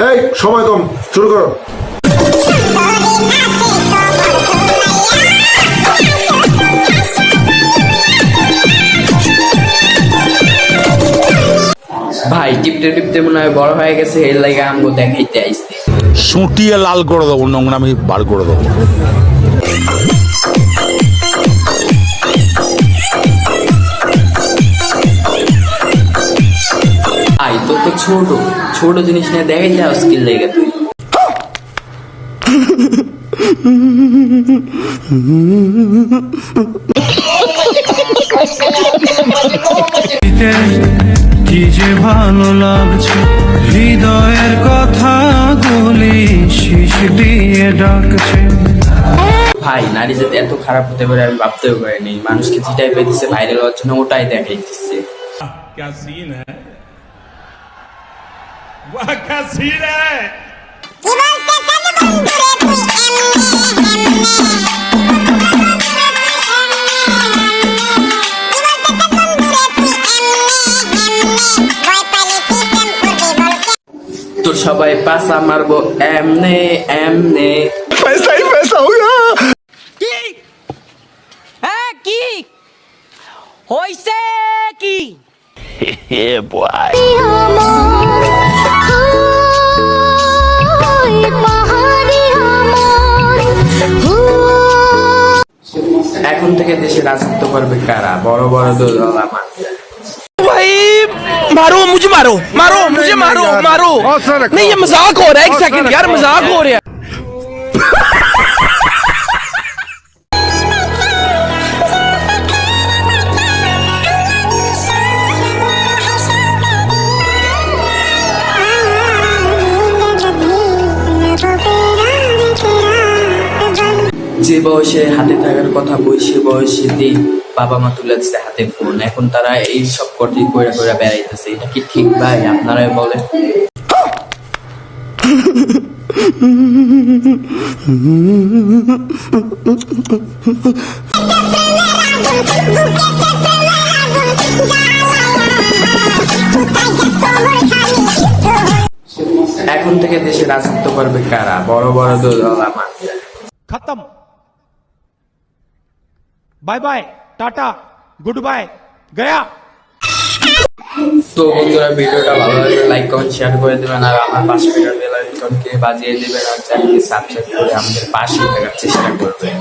এই সময় কম, শুরু করো। ভাই টিপতে টিপতে মনে হয় বড় হয়ে গেছে, এর লাগে আমগো দেখাইতে আইছে। সুটিয়ে লাল করে দেবো, নোংরামি বার করে দেবো। ভাই তোর তো ছোট ছোট জিনিস নিয়ে দেখাইতে হবে স্কিল লেগে তুই। কি যে ভালো লাগছে, হৃদয়ের কথা গুলি শিশ দিয়ে ডাকছে। ভাই নারী জাতি এত খারাপ হতে পারে আমি ভাবতেও পারিনি। মানুষকে যেটাই পেতেছে ভাইরাল হওয়ার জন্য ওটাই দেখাইতেছে। क्या सीन है, वाह क्या सीन है। তো সবাই পাশা মারবো এমনে এমনে। পয়সা ही पैसा होगा। কি হইছে কি এখন থেকে দেশে রাজত্ব করবে কারা? বড় বড় দোলা মারবে। भाई मारो मुझे, मारो मारो मुझे, मारो मारो। नहीं ये मजाक हो रहा है, एक सेकंड यार, मजाक हो रहा है। যে বয়সে হাতে থাকার কথা বয়সে বয়সেতেই বাবা মা তুলে দিচ্ছে হাতে ফোন, এখন তারা এই সব করতে কইরা কইরা বেড়াইতেছে। এটা কি ঠিক ভাই? আপনারাই বলেন। এখন থেকে দেশে রাজত্ব করবে কারা? বড় বড় দোলা মারবে। खत्म, bye bye, tata, goodbye, गया। তো বন্ধুরা ভিডিওটা ভালো লাগলে লাইক কমেন্ট শেয়ার করে দেবেন, আর আমার পাশে ভিডিও বেল আইকনকে বাজিয়ে দেবেন, আর চ্যানেলকে সাবস্ক্রাইব করে আমাদের পাশে থাকার চেষ্টা করবেন।